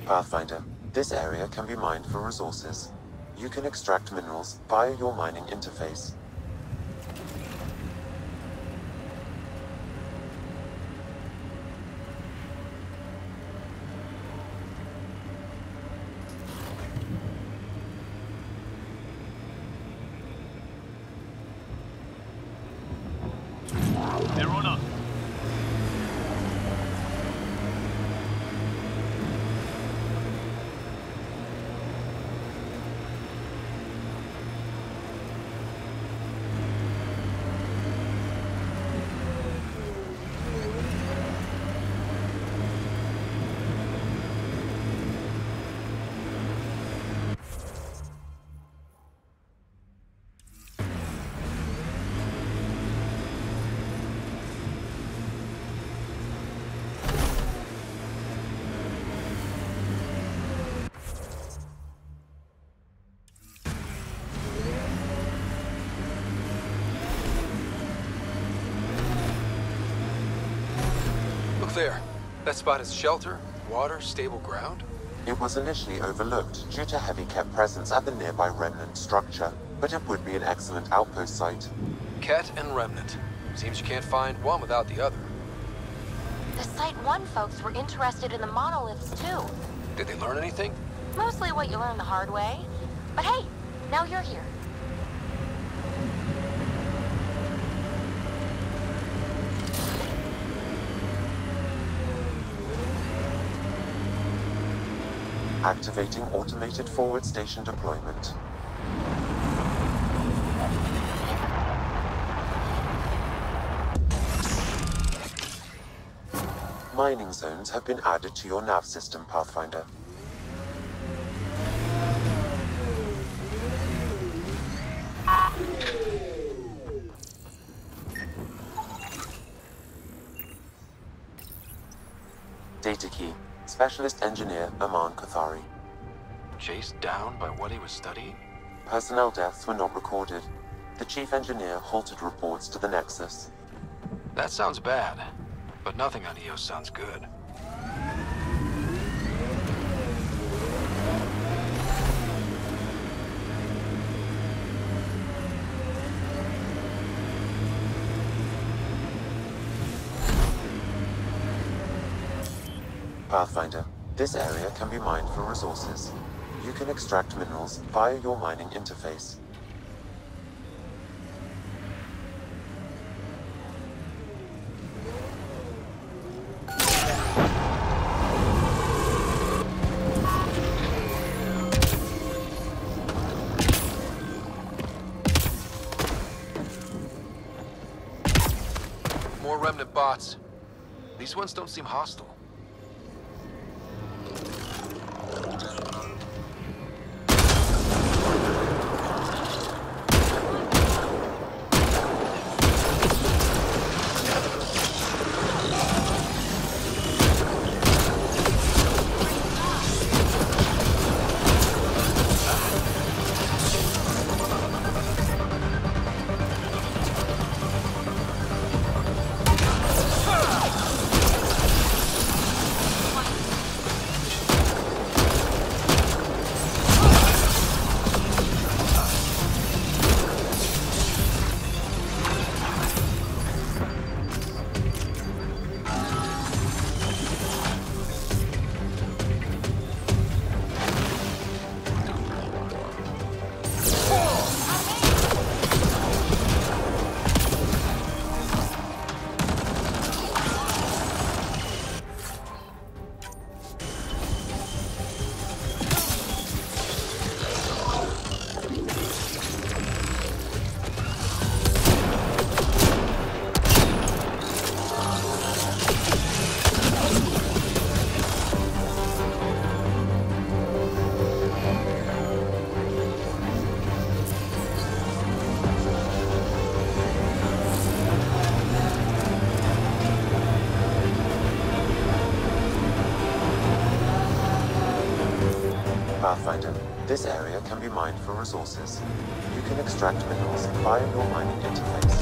Pathfinder, this area can be mined for resources. You can extract minerals via your mining interface. Hey, Rona. There. That spot is shelter, water, stable ground? It was initially overlooked due to heavy kept presence at the nearby remnant structure, but it would be an excellent outpost site. Ket and remnant. Seems you can't find one without the other. The Site 1 folks were interested in the monoliths too. Did they learn anything? Mostly what you learn the hard way. But hey, now you're here. Activating automated forward station deployment. Mining zones have been added to your nav system, Pathfinder. Data key. Specialist Engineer Aman Kathari. Chased down by what he was studying? Personnel deaths were not recorded. The Chief Engineer halted reports to the Nexus. That sounds bad, but nothing on EOS sounds good. Pathfinder, this area can be mined for resources. You can extract minerals via your mining interface. More remnant bots. These ones don't seem hostile. Pathfinder, this area can be mined for resources. You can extract minerals via your mining interface.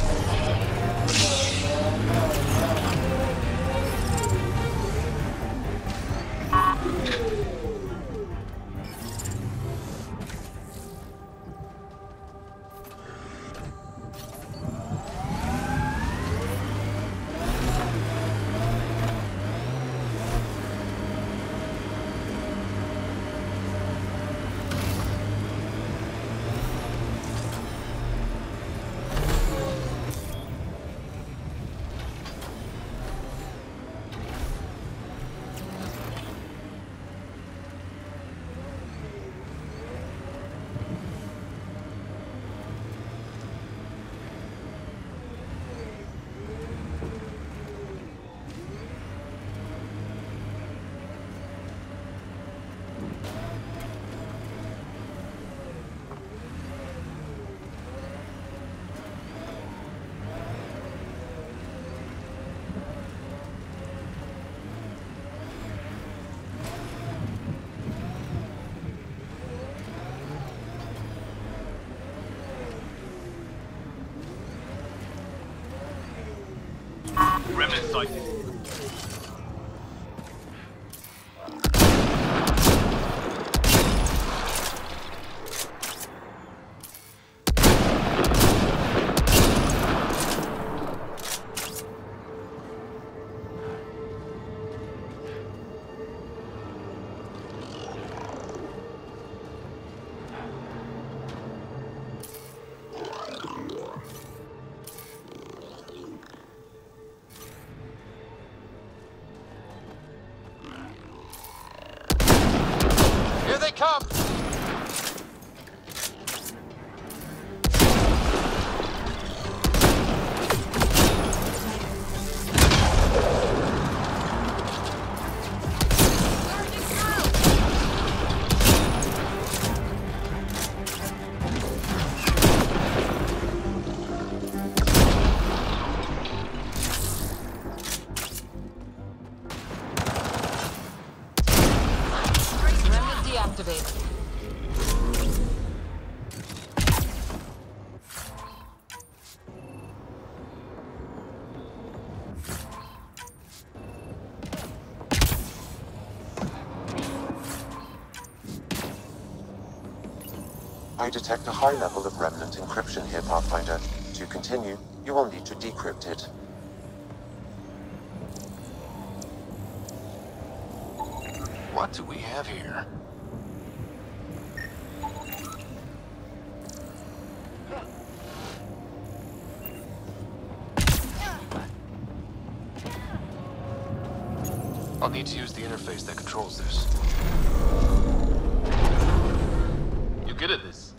Remnant sighted. Here they come! Remnant deactivated. I detect a high level of remnant encryption here, Pathfinder. To continue, you will need to decrypt it. What do we have here? I'll need to use the interface that controls this. You good at this?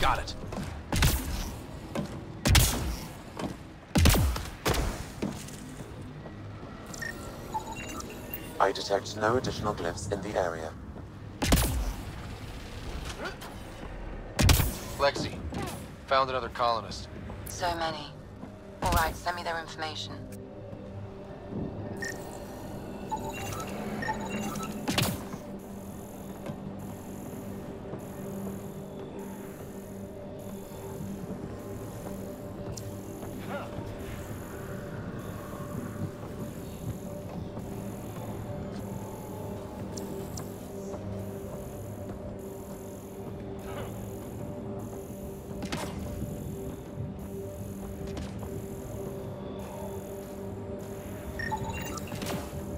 Got it. I detect no additional glyphs in the area. Lexi, found another colonist. So many. All right, send me their information.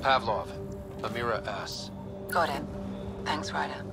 Pavlov, Amira S. Got it. Thanks, Ryder.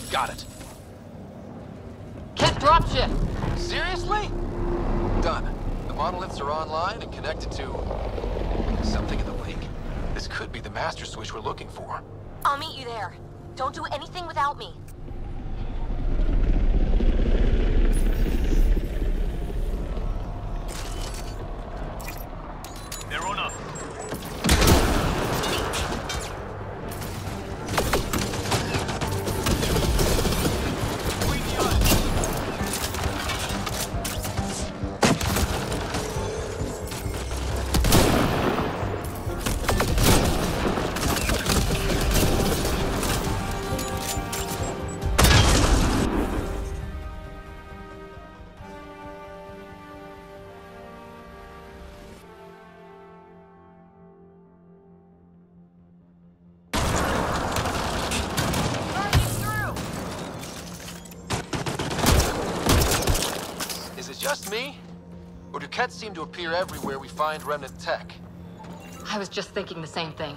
Got it. Kit dropship! Seriously? Done. The monoliths are online and connected to something in the lake. This could be the master switch we're looking for. I'll meet you there. Don't do anything without me. They're on us. just me? Or do Kets seem to appear everywhere we find remnant tech? I was just thinking the same thing.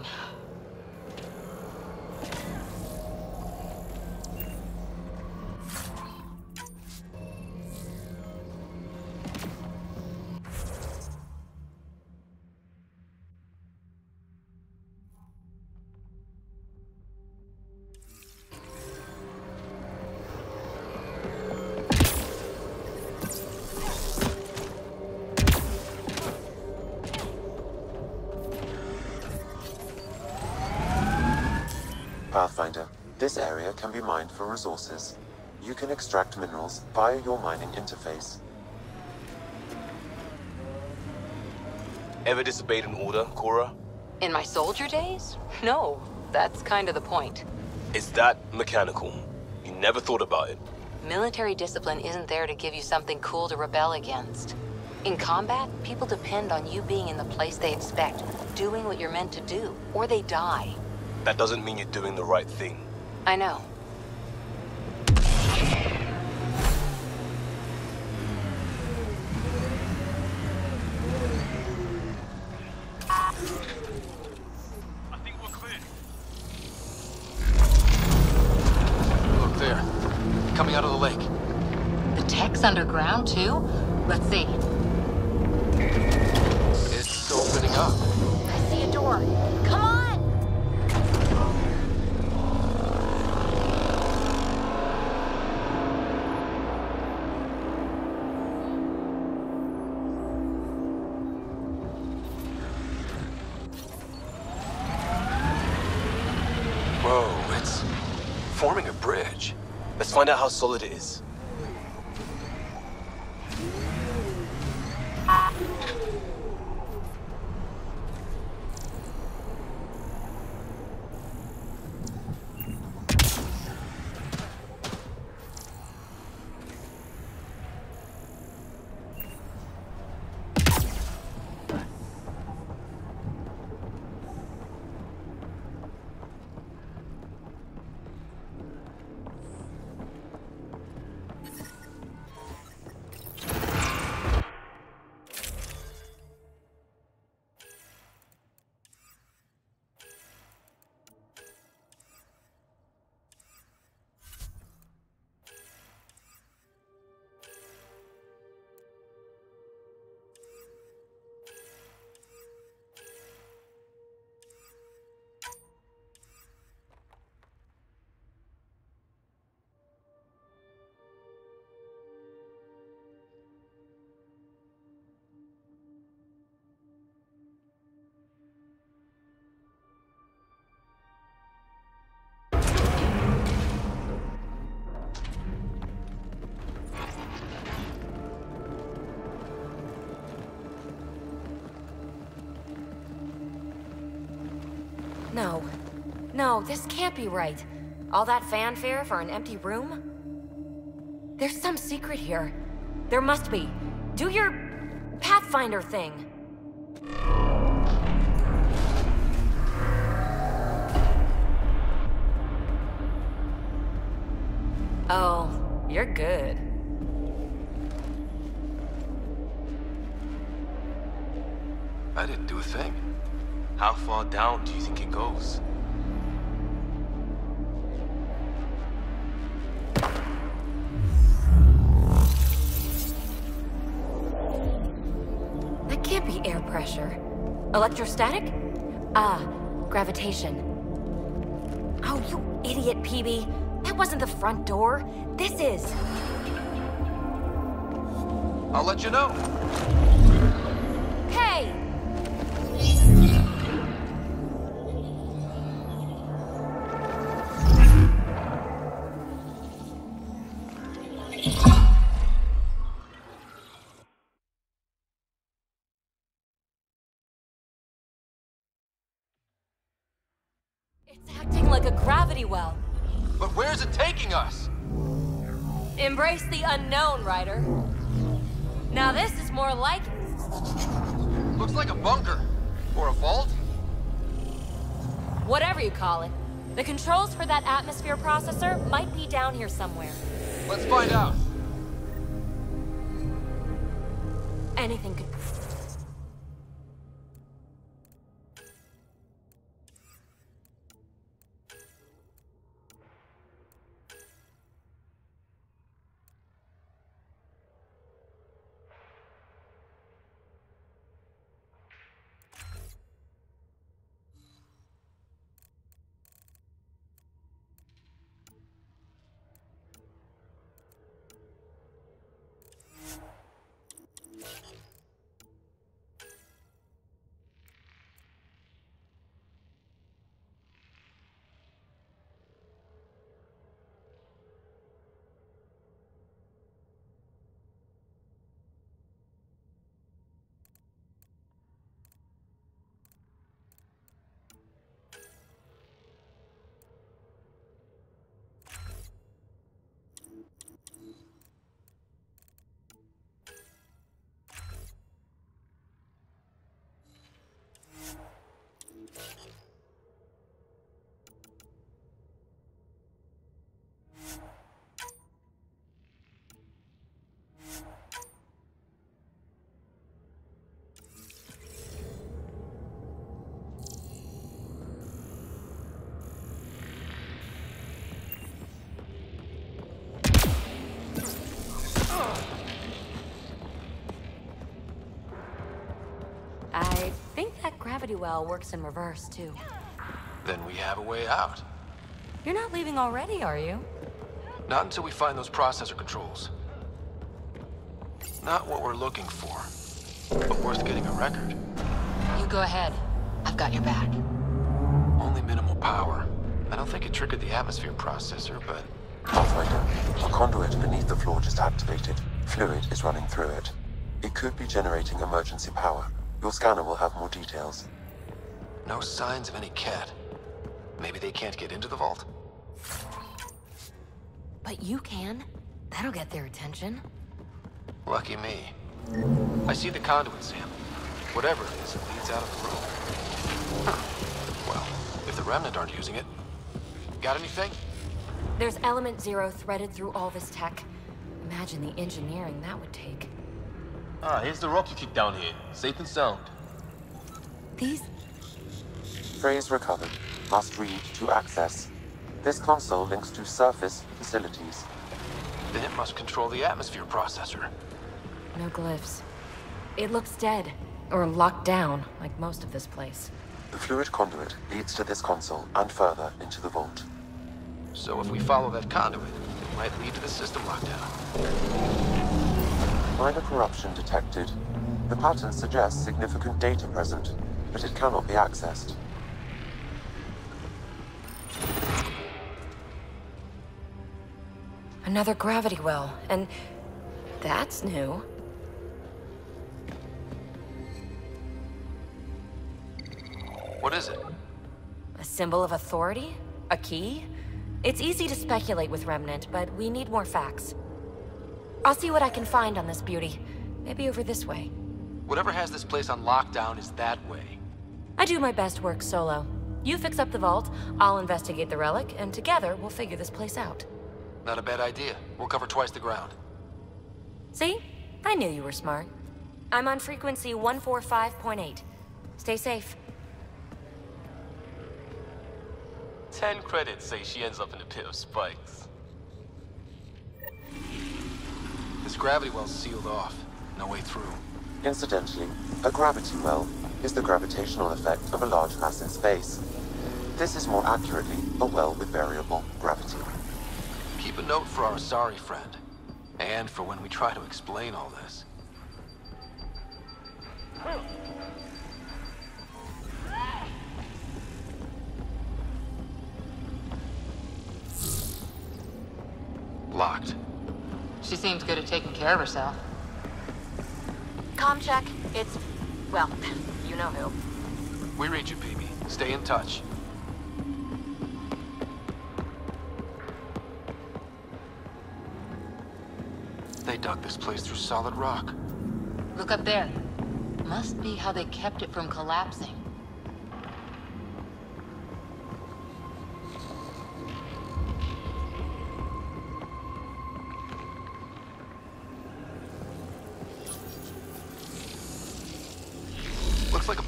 Pathfinder, this area can be mined for resources. You can extract minerals via your mining interface. Ever disobeyed an order, Cora? In my soldier days? No, that's kind of the point. Is that mechanical? You never thought about it? Military discipline isn't there to give you something cool to rebel against. In combat, people depend on you being in the place they expect, doing what you're meant to do, or they die. That doesn't mean you're doing the right thing. I know. I think we're clear. Look there. Coming out of the lake. The tech's underground, too? Let's see. It's opening up. I see a door. Come on! Whoa, it's forming a bridge. Let's find out how solid it is. No. No, this can't be right. All that fanfare for an empty room? There's some secret here. There must be. Do your Pathfinder thing. Oh, you're good. I didn't do a thing. How far down do you think it goes? That can't be air pressure. Electrostatic? Ah, gravitation. Oh, you idiot, PB. That wasn't the front door. This is. I'll let you know. Hey! It's acting like a gravity well. But where's it taking us? Embrace the unknown, Ryder. Now this is more like it. Looks like a bunker. Or a vault? Whatever you call it. The controls for that atmosphere processor might be down here somewhere. Let's find out. Anything could... I think that gravity well works in reverse, too. Then we have a way out. You're not leaving already, are you? Not until we find those processor controls. Not what we're looking for, but worth getting a record. You go ahead. I've got your back. Only minimal power. I don't think it triggered the atmosphere processor, but... Pathfinder, a conduit beneath the floor just activated. Fluid is running through it. It could be generating emergency power. Your scanner will have more details. No signs of any cat. Maybe they can't get into the vault? But you can. That'll get their attention. Lucky me. I see the conduit, Sam. Whatever it is, it leads out of the room. Huh. Well, if the Remnant aren't using it... Got anything? There's element 0 threaded through all this tech. Imagine the engineering that would take. Ah, here's the rock you kicked down here. Safe and sound. These... Phrase recovered. Must read to access. This console links to surface facilities. Then it must control the atmosphere processor. No glyphs. It looks dead. Or locked down, like most of this place. The fluid conduit leads to this console and further into the vault. So if we follow that conduit, it might lead to the system lockdown. Minor corruption detected. The pattern suggests significant data present, but it cannot be accessed. Another gravity well, and that's new. What is it? A symbol of authority? A key? It's easy to speculate with Remnant, but we need more facts. I'll see what I can find on this beauty. Maybe over this way. Whatever has this place on lockdown is that way. I do my best work solo. You fix up the vault, I'll investigate the relic, and together we'll figure this place out. Not a bad idea. We'll cover twice the ground. See? I knew you were smart. I'm on frequency 145.8. Stay safe. 10 credits say she ends up in a pit of spikes. This gravity well's sealed off. No way through. Incidentally, a gravity well is the gravitational effect of a large mass in space. This is more accurately a well with variable gravity. Keep a note for our sorry friend. And for when we try to explain all this. Locked. She seems good at taking care of herself. Comm check. It's... well, you know who. We read you, baby. Stay in touch. They dug this place through solid rock. Look up there. Must be how they kept it from collapsing.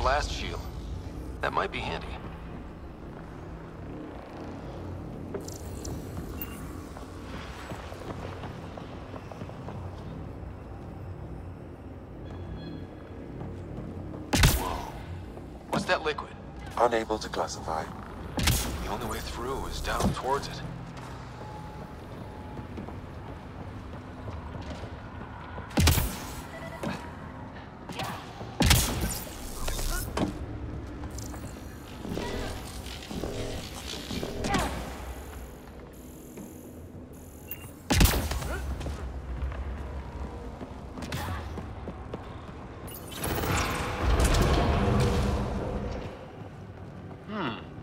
blast shield. That might be handy. Whoa. What's that liquid? Unable to classify. The only way through is down towards it.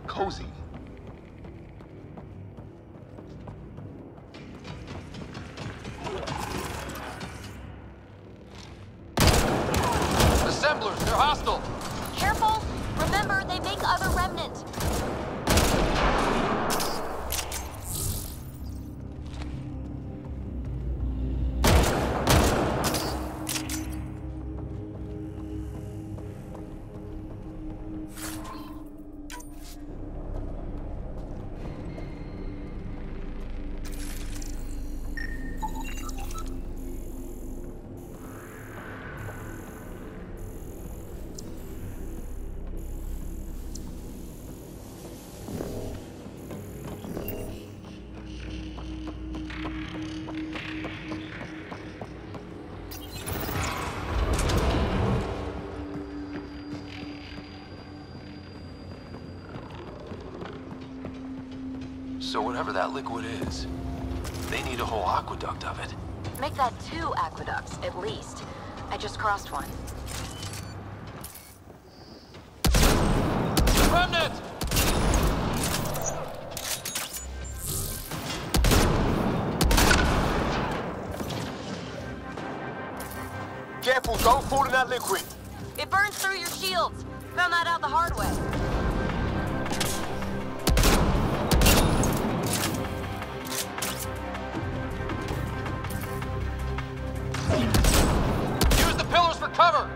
Cozy. Assemblers, they're hostile! Careful! Remember, they make other remnant. So whatever that liquid is, they need a whole aqueduct of it. Make that 2 aqueducts, at least. I just crossed one. Remnant! Careful, don't fall in that liquid. It burns through your shields. Found that out the hard way. Use the pillars for cover!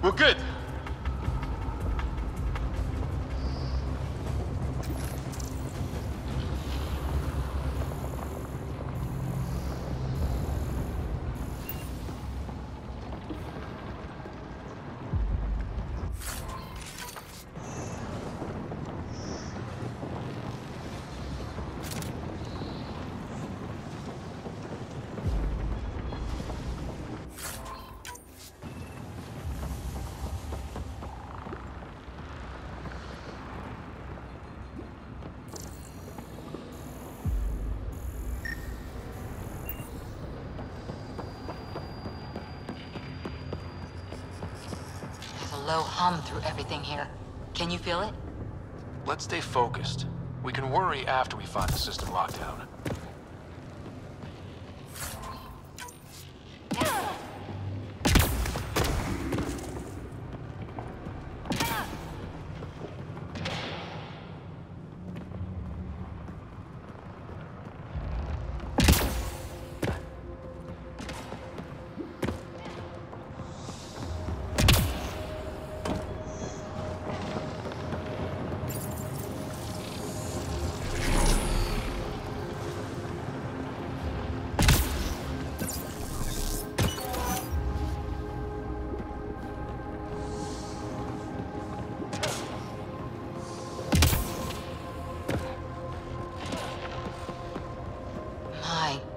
We're good. Low hum through everything here. Can you feel it? Let's stay focused. We can worry after we find the system lockdown.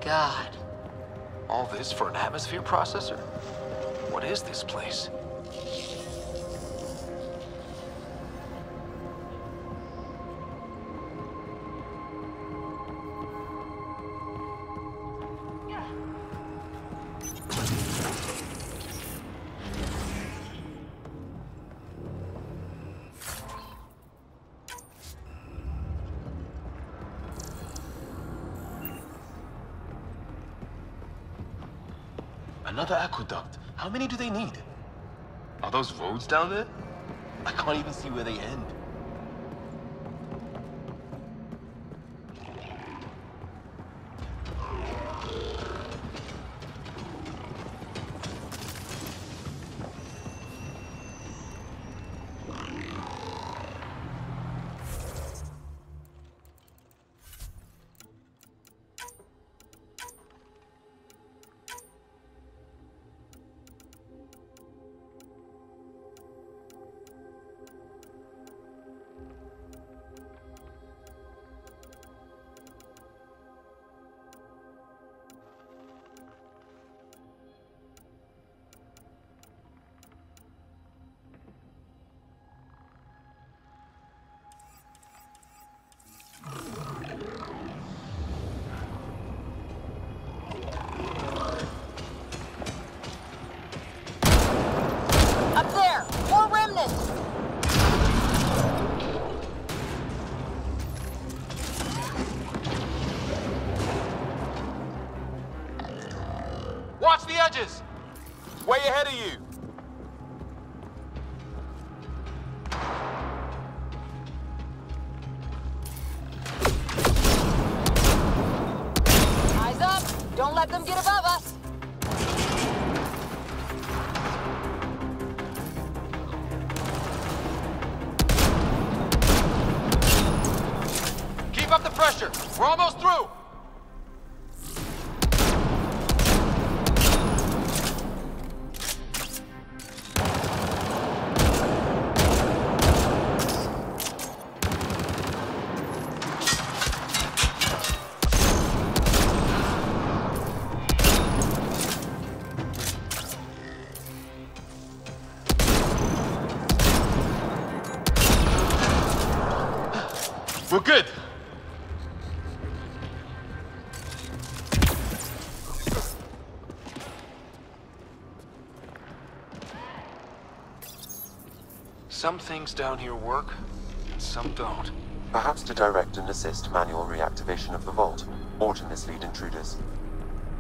God. All this for an atmosphere processor? What is this place? Another aqueduct. How many do they need? Are those roads down there? I can't even see where they end. Up there! More remnants! Watch the edges! Way ahead of you! Eyes up! Don't let them get above us! Keep up the pressure! We're almost through! We're good. Some things down here work, and some don't. Perhaps to direct and assist manual reactivation of the vault, or to mislead intruders.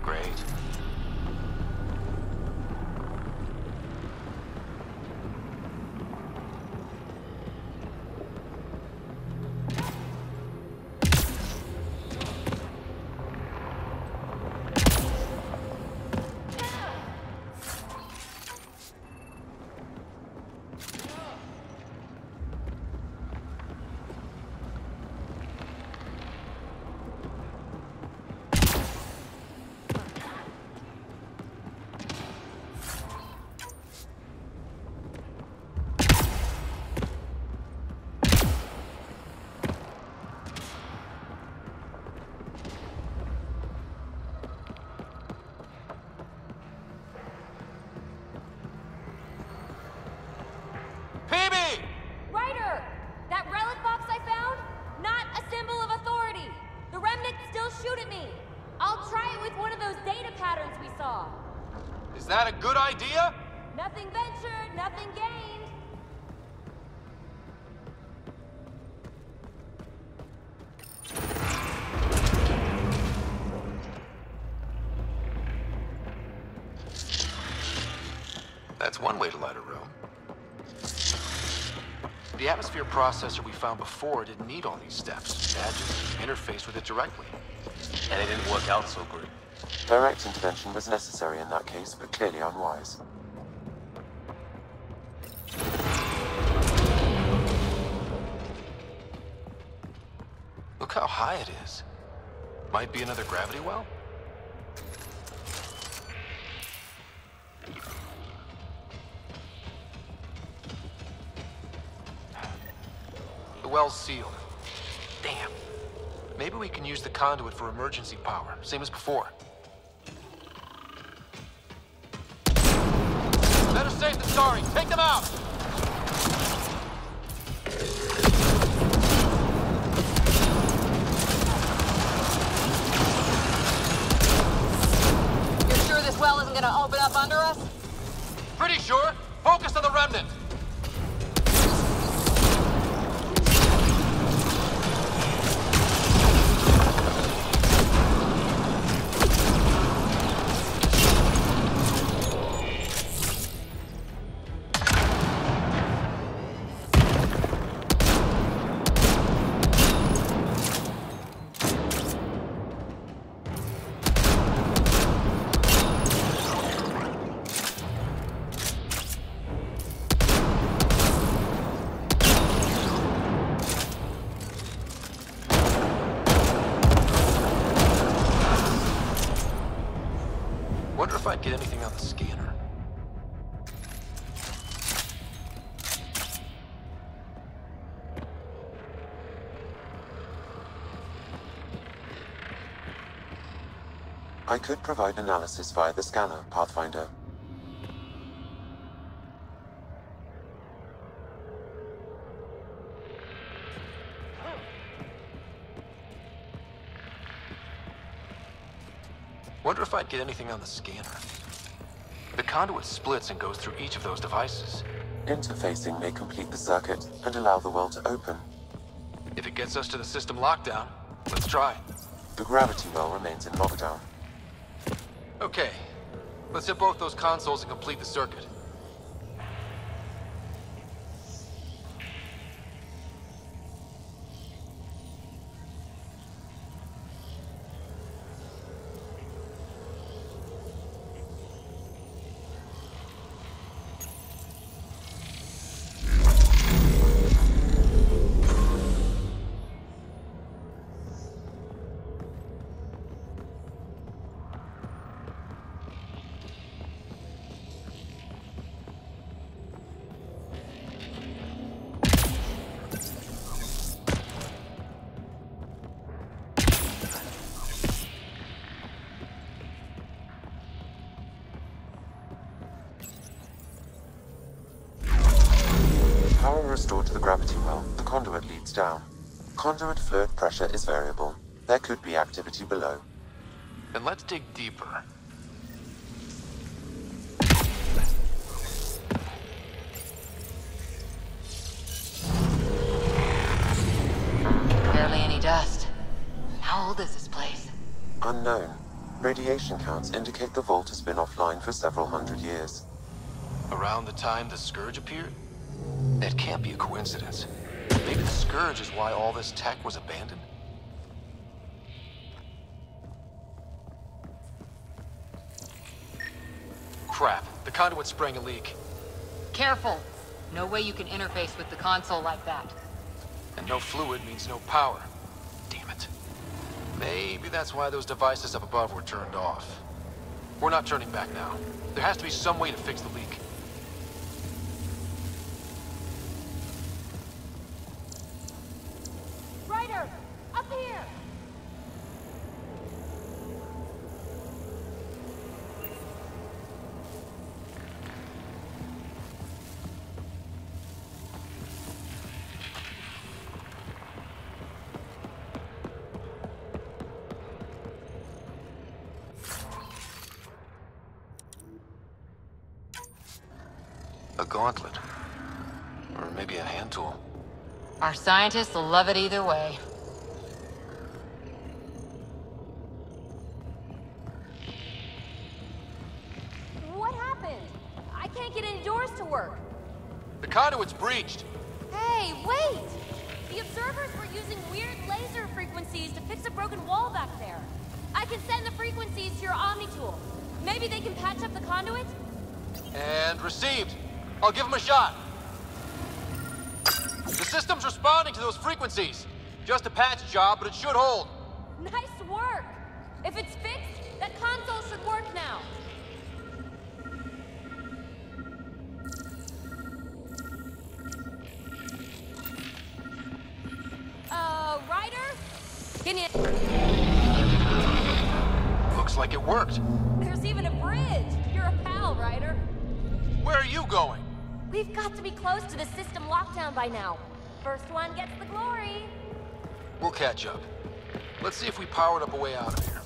Great. Ryder! That relic box I found? Not a symbol of authority! The remnants still shoot at me! I'll try it with one of those data patterns we saw. Is that a good idea? Nothing ventured, nothing gained. That's one way to light a room. The atmosphere processor we found before didn't need all these steps. Dad just interfaced with it directly. And it didn't work out so great. Direct intervention was necessary in that case, but clearly unwise. Look how high it is. Might be another gravity well? The well's sealed. Damn. Maybe we can use the conduit for emergency power, same as before. Better safe than sorry. Take them out! You're sure this well isn't gonna open up under us? Pretty sure. Focus on the remnant. Wonder if I'd get anything on the scanner. I could provide analysis via the scanner, Pathfinder. Wonder if I'd get anything on the scanner. The conduit splits and goes through each of those devices. Interfacing may complete the circuit and allow the well to open. If it gets us to the system lockdown, let's try. The gravity well remains in lockdown. Okay, let's hit both those consoles and complete the circuit. Power restored to the gravity well, the conduit leads down. Conduit fluid pressure is variable. There could be activity below. Then let's dig deeper. Barely any dust. How old is this place? Unknown. Radiation counts indicate the vault has been offline for several hundred years. Around the time the Scourge appeared? That can't be a coincidence. Maybe the Scourge is why all this tech was abandoned? Crap, the conduit's spraying a leak. Careful. No way you can interface with the console like that. And no fluid means no power. Damn it. Maybe that's why those devices up above were turned off. We're not turning back now. There has to be some way to fix the leak. Ryder! Up here! A gauntlet. Or maybe a hand tool. Our scientists will love it either way. What happened? I can't get any doors to work. The conduit's breached. Hey, wait! The observers were using weird laser frequencies to fix a broken wall back there. I can send the frequencies to your Omni tool. Maybe they can patch up the conduit? And received. I'll give him a shot. The system's responding to those frequencies. Just a patch job, but it should hold. Nice work! If it's fixed, that console should work now. Ryder? Can Can you... Looks like it worked. There's even a bridge! You're a pal, Ryder. Where are you going? We've got to be close to the system lockdown by now. First one gets the glory. We'll catch up. Let's see if we powered up a way out of here.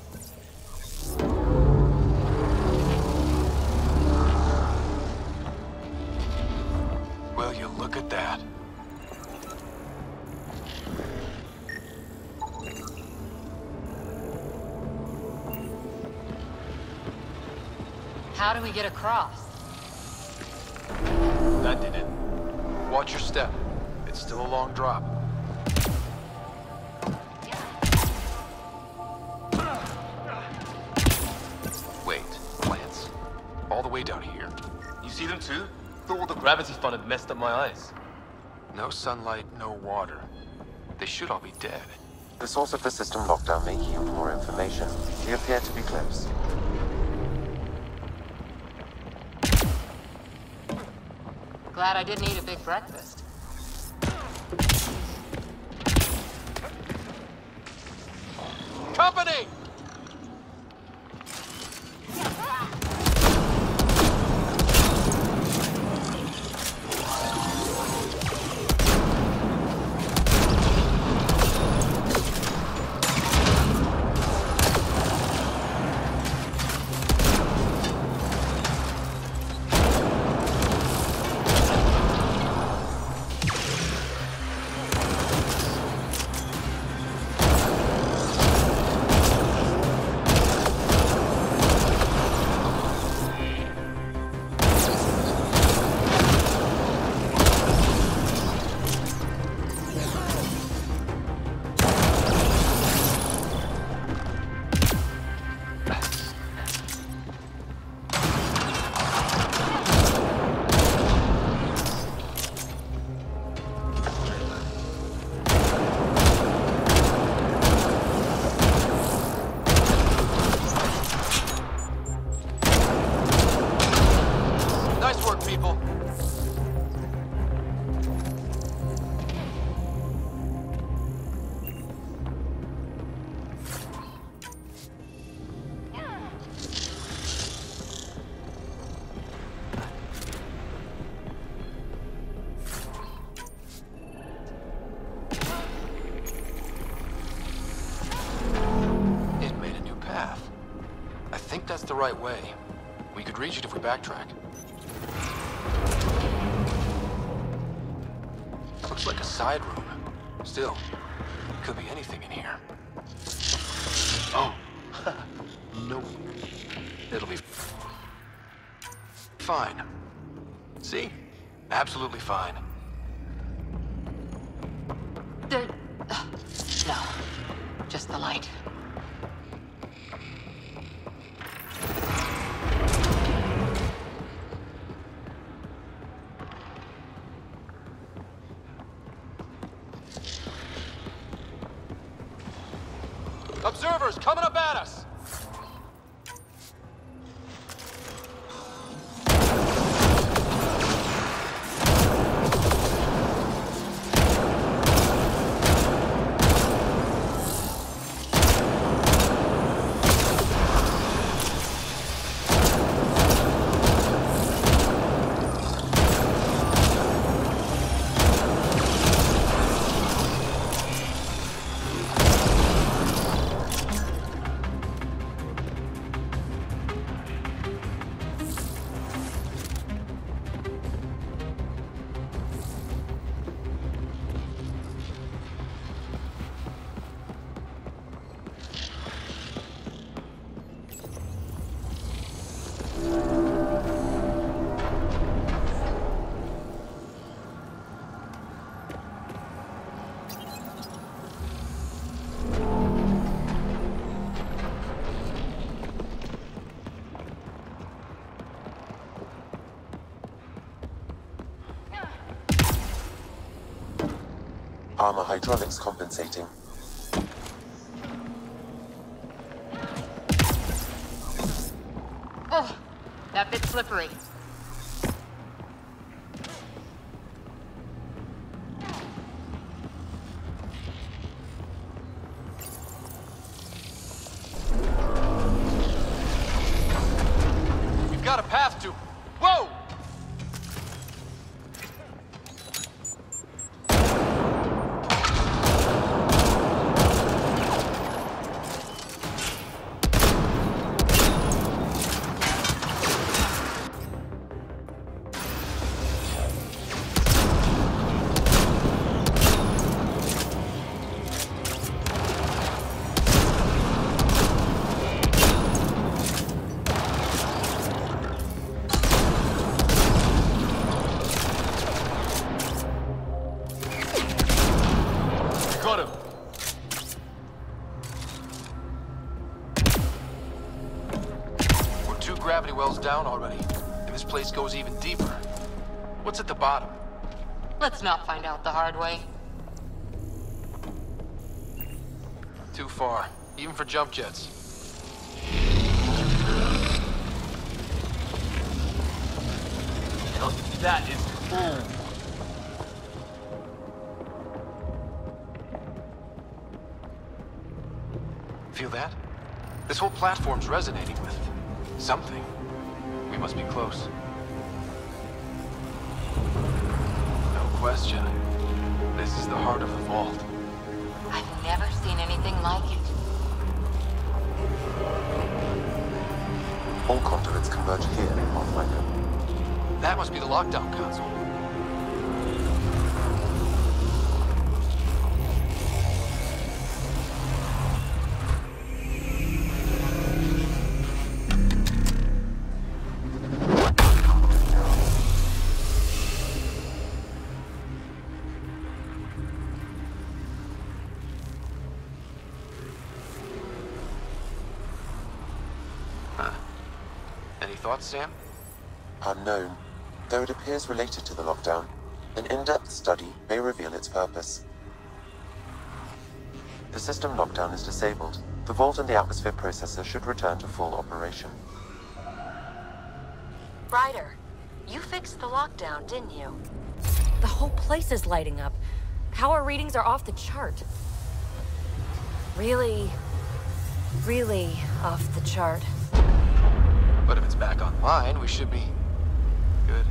Will you look at that? How do we get across? That did it. Watch your step. It's still a long drop. Wait, plants. All the way down here. You see them too? Thought all the gravity fun had messed up my eyes. No sunlight, no water. They should all be dead. The source of the system lockdown may yield more information. They appear to be cliffs. Glad I didn't eat a big breakfast. Company! Nice work, people. It made a new path. I think that's the right way. We could reach it if we backtrack. Looks like a side room. Still, could be anything in here. Oh, no. It'll be fine. See? Absolutely fine. No. Just the light. Observers coming up at us! Armor hydraulics compensating. Oh, that bit's slippery. gravity well's down already, and this place goes even deeper. What's at the bottom? Let's not find out the hard way. Too far, even for jump jets. Yo, that is cool. Feel that? This whole platform's resonating with something. We must be close. No question. This is the heart of the vault. I've never seen anything like it. All conduits converge here, Pathfinder. That must be the lockdown console. Any thoughts, Sam? Unknown. Though it appears related to the lockdown, an in-depth study may reveal its purpose. The system lockdown is disabled. The vault and the atmosphere processor should return to full operation. Ryder, you fixed the lockdown, didn't you? The whole place is lighting up. Power readings are off the chart. Really off the chart. But if it's back online, we should be good.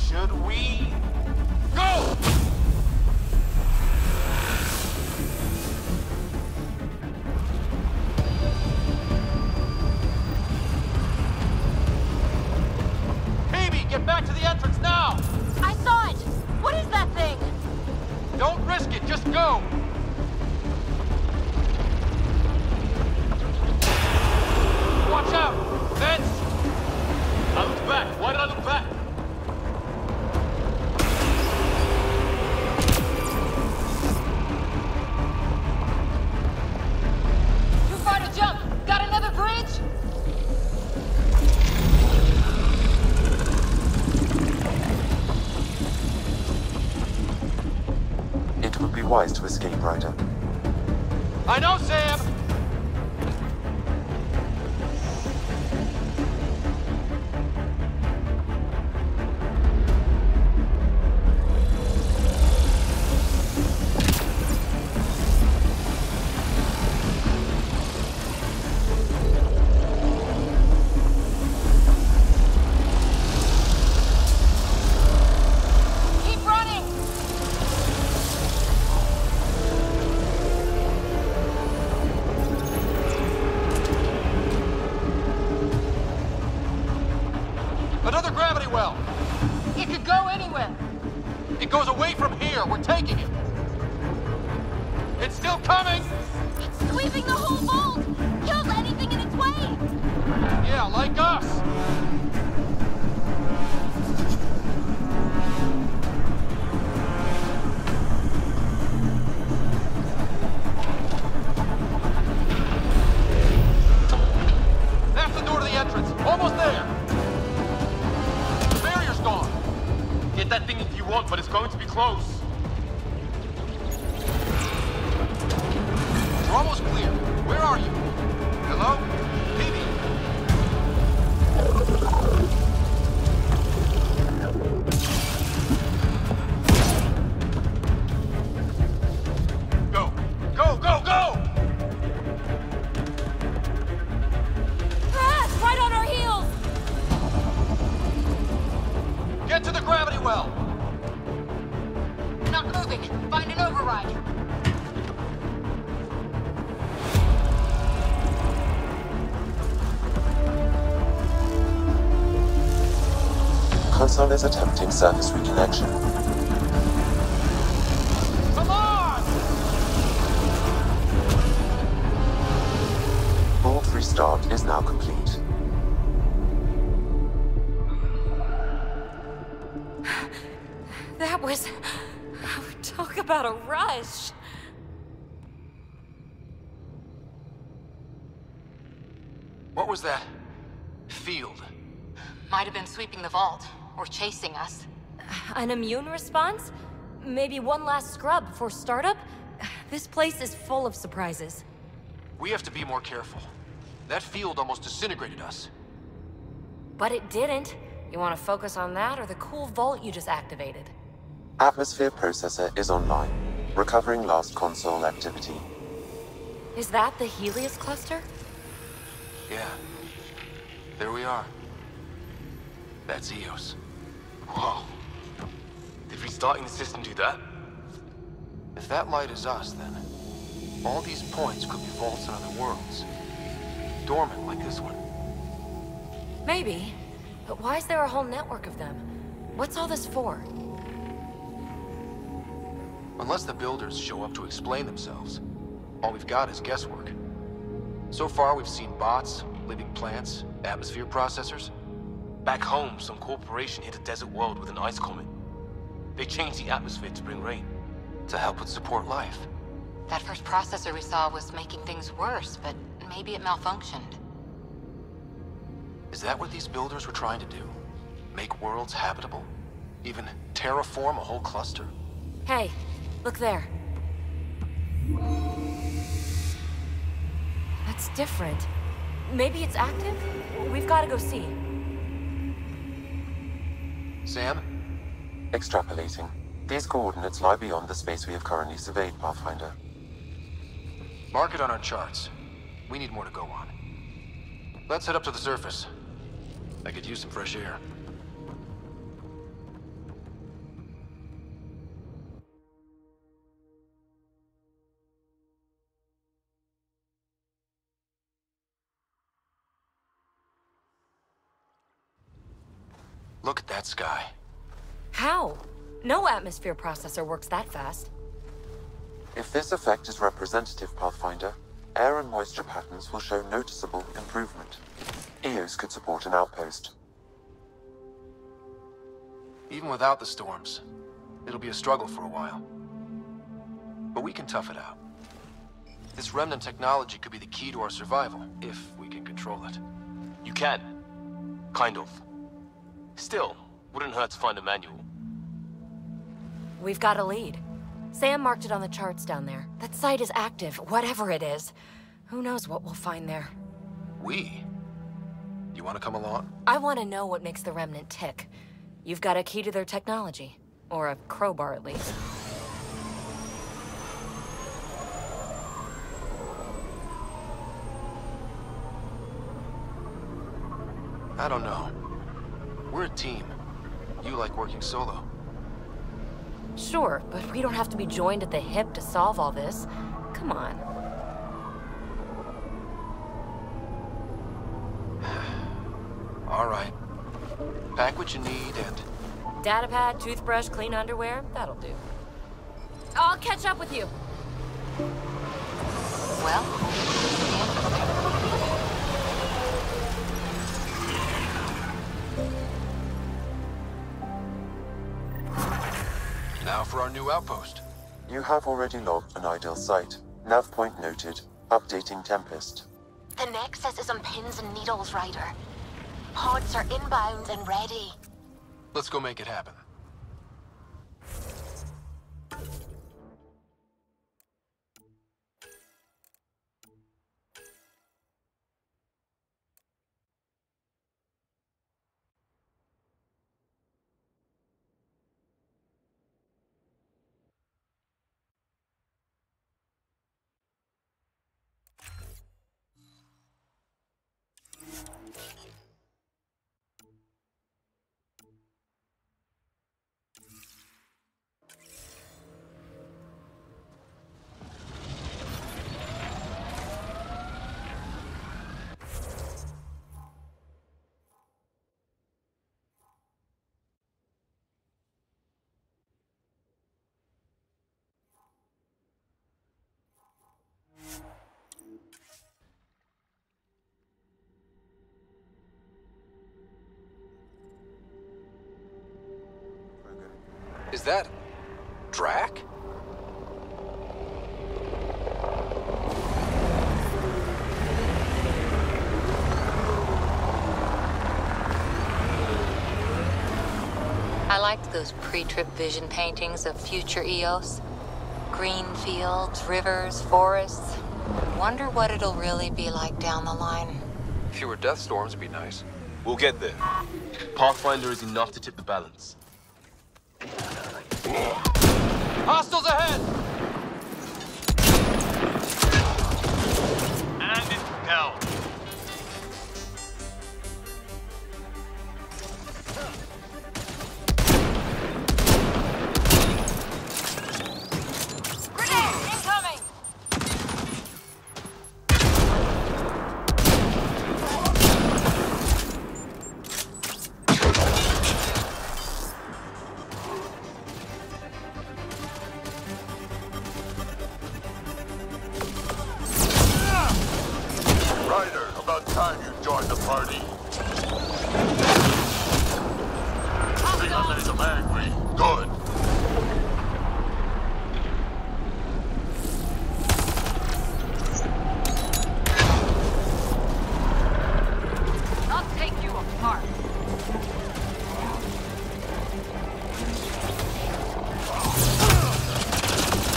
Should we go? Baby, get back to the entrance now! I saw it! What is that thing? Don't risk it, just go! Watch out! Vents! I looked back. Why did I look back? Too far to jump! Got another bridge? It would be wise to escape, Ryder. I know, Sam! Keep running! Another gravity well! It could go anywhere. It goes away from here. We're taking it. It's still coming! It's sweeping the whole vault! Kills anything in its way! Yeah, like us! That's the door to the entrance. Almost there. The barrier's gone. Get that thing if you want, but it's going to be close. We're almost clear. Where are you? Hello? Phoebe? Go! Go, go, go! Ah, it's right on our heels! Get to the gravity well! Not moving. Find an override. Console is attempting surface reconnection. Come on! Vault restart is now complete. That was Talk about a rush. What was that? Field. Might have been sweeping the vault, or chasing us. An immune response? Maybe one last scrub before startup? This place is full of surprises. We have to be more careful. That field almost disintegrated us. But it didn't. You want to focus on that or the cool vault you just activated? Atmosphere processor is online, recovering last console activity. Is that the Helios cluster? Yeah. There we are. That's Eos. Whoa. Did restarting the system do that? If that light is us, then all these points could be vaults in other worlds. Dormant like this one. Maybe. But why is there a whole network of them? What's all this for? Unless the builders show up to explain themselves, all we've got is guesswork. So far, we've seen bots, living plants, atmosphere processors. Back home, some corporation hit a desert world with an ice comet. They changed the atmosphere to bring rain. To help with support life. That first processor we saw was making things worse, but maybe it malfunctioned. Is that what these builders were trying to do? Make worlds habitable? Even terraform a whole cluster? Hey, look there. That's different. Maybe it's active? We've got to go see. Sam? Extrapolating. These coordinates lie beyond the space we have currently surveyed, Pathfinder. Mark it on our charts. We need more to go on. Let's head up to the surface. I could use some fresh air. Look at that sky. How? No atmosphere processor works that fast. If this effect is representative, Pathfinder, air and moisture patterns will show noticeable improvement. Eos could support an outpost. Even without the storms, it'll be a struggle for a while. But we can tough it out. This remnant technology could be the key to our survival, if we can control it. You can. Kind of. Still, wouldn't hurt to find a manual. We've got a lead. Sam marked it on the charts down there. That site is active, whatever it is. Who knows what we'll find there. We? You want to come along? I want to know what makes the Remnant tick. You've got a key to their technology. Or a crowbar, at least. I don't know. We're a team. You like working solo. Sure, but we don't have to be joined at the hip to solve all this. Come on. All right. Pack what you need and... Datapad, toothbrush, clean underwear, that'll do. I'll catch up with you. Well, Now for our new outpost. You have already logged an ideal site. Nav point noted. Updating Tempest. The Nexus is on pins and needles, Ryder. Pods are inbound and ready. Let's go make it happen. Is that... Drac? I liked those pre-trip vision paintings of future Eos. Green fields, rivers, forests. Wonder what it'll really be like down the line. Fewer death storms would be nice. We'll get there. Pathfinder is enough to tip the balance. Hostiles ahead! And it's down. Grenade incoming! Ryder, about time you joined the party. See, I made them angry. Good. I'll take you apart.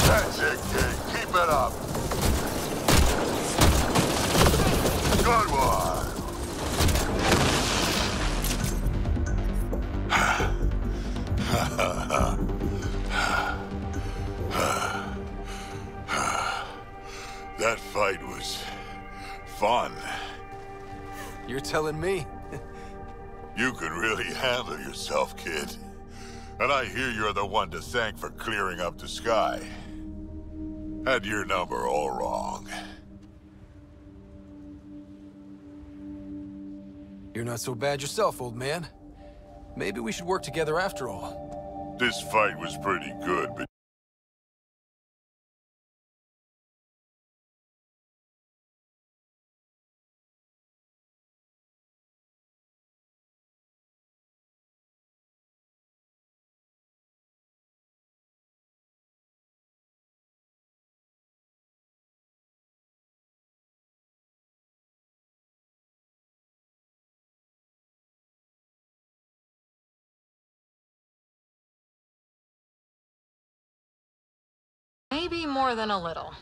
That's it, kid. Keep it up. Good one. That fight was fun. You're telling me? You can really handle yourself, kid. And I hear you're the one to thank for clearing up the sky. Had your number all wrong. You're not so bad yourself, old man. Maybe we should work together after all. This fight was pretty good, but Maybe more than a little.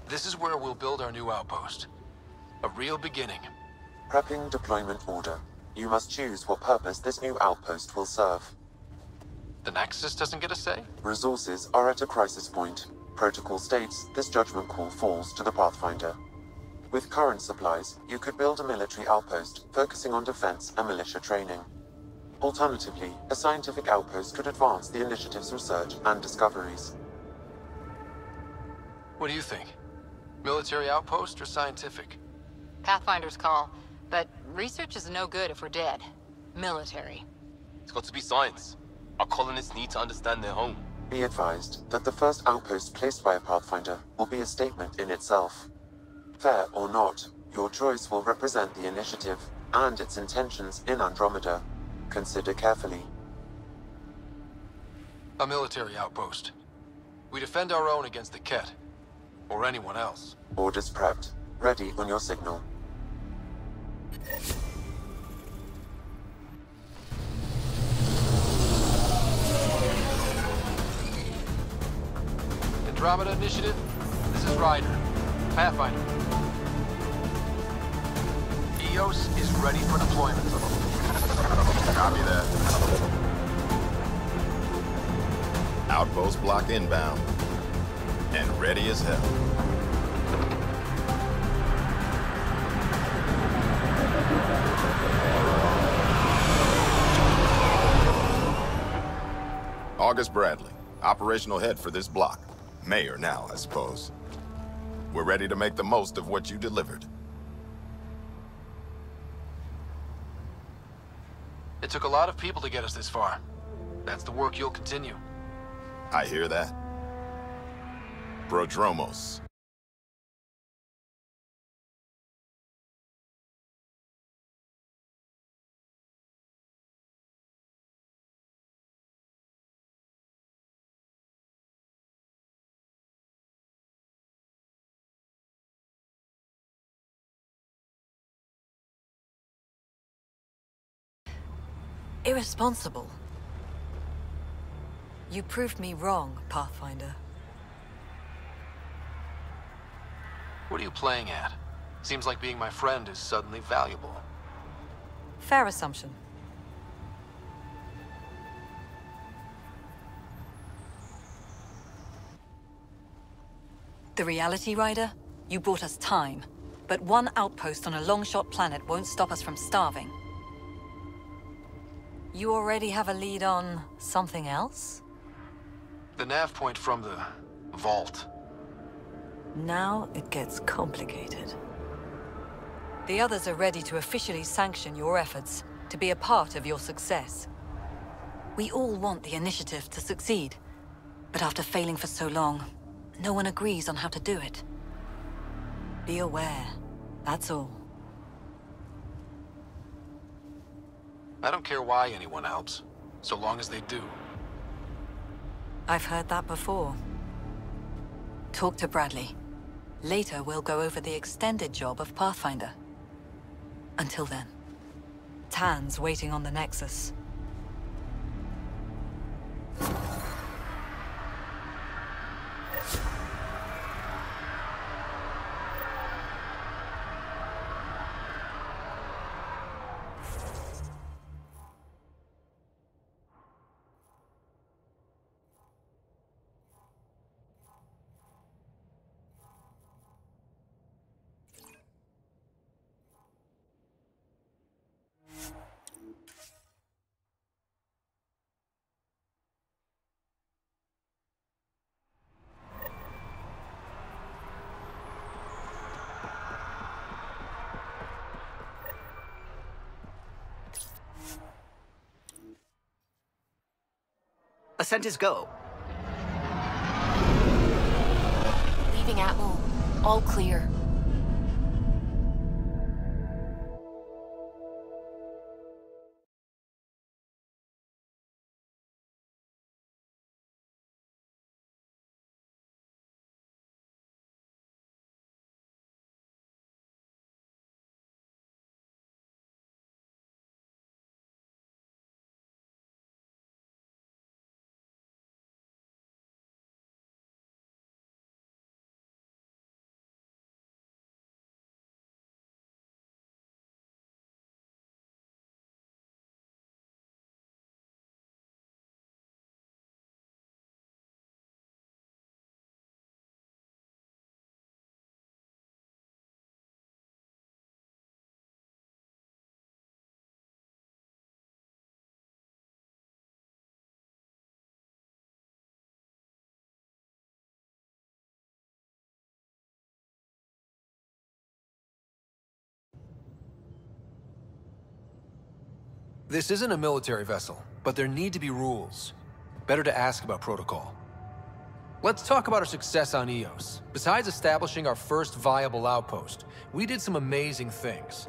This is where we'll build our new outpost. A real beginning. Prepping deployment order. You must choose what purpose this new outpost will serve. The Nexus doesn't get a say? Resources are at a crisis point. Protocol states this judgment call falls to the Pathfinder. With current supplies, you could build a military outpost focusing on defense and militia training. Alternatively, a scientific outpost could advance the initiative's research and discoveries. What do you think? Military outpost or scientific? Pathfinder's call. But research is no good if we're dead. Military. It's got to be science. Our colonists need to understand their home. Be advised that the first outpost placed by a Pathfinder will be a statement in itself. Fair or not, your choice will represent the initiative and its intentions in Andromeda. Consider carefully. A military outpost. We defend our own against the Ket. Or anyone else. Orders prepped. Ready on your signal. Andromeda Initiative, this is Ryder. Pathfinder. Eos is ready for deployment. Copy that. Outpost block inbound. And ready as hell. August Bradley, operational head for this block. Mayor now, I suppose. We're ready to make the most of what you delivered. It took a lot of people to get us this far. That's the work you'll continue. I hear that. Prodromos. Irresponsible. You proved me wrong, Pathfinder. What are you playing at? Seems like being my friend is suddenly valuable. Fair assumption. The Reality Rider? You brought us time. But one outpost on a long-shot planet won't stop us from starving. You already have a lead on something else? The nav point from the vault. Now it gets complicated. The others are ready to officially sanction your efforts, to be a part of your success. We all want the initiative to succeed, but after failing for so long, no one agrees on how to do it. Be aware, that's all. I don't care why anyone helps, so long as they do. I've heard that before. Talk to Bradley. Later, we'll go over the extended job of Pathfinder. Until then, Tan's waiting on the Nexus. Ascent is go. Leaving Atmo. All clear. This isn't a military vessel, but there need to be rules. Better to ask about protocol. Let's talk about our success on Eos. Besides establishing our first viable outpost, we did some amazing things.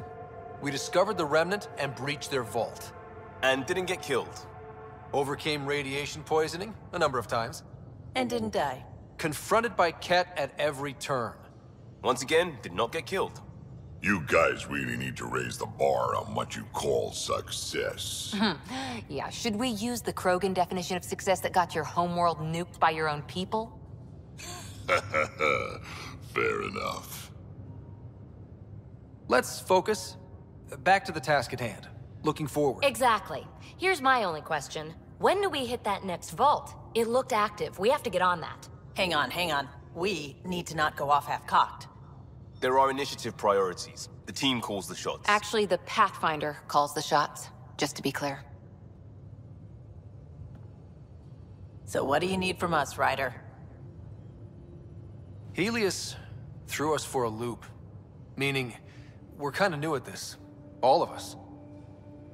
We discovered the Remnant and breached their vault. And didn't get killed. Overcame radiation poisoning a number of times. And didn't die. Confronted by Ket at every turn. Once again, did not get killed. You guys really need to raise the bar on what you call success. Yeah, should we use the Krogan definition of success that got your homeworld nuked by your own people? Fair enough. Let's focus. Back to the task at hand. Looking forward. Exactly. Here's my only question. When do we hit that next vault? It looked active. We have to get on that. Hang on. We need to not go off half-cocked. There are initiative priorities. The team calls the shots. Actually, the Pathfinder calls the shots, just to be clear. So what do you need from us, Ryder? Helios threw us for a loop. Meaning, we're kind of new at this. All of us.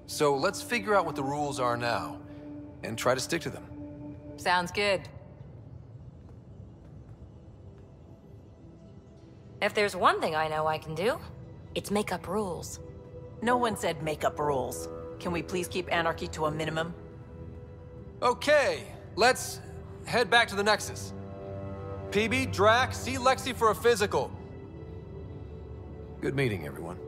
So let's figure out what the rules are now, and try to stick to them. Sounds good. If there's one thing I know I can do, it's make up rules. No one said make up rules. Can we please keep anarchy to a minimum? Okay, let's head back to the Nexus. PB, Drac, see Lexi for a physical. Good meeting, everyone.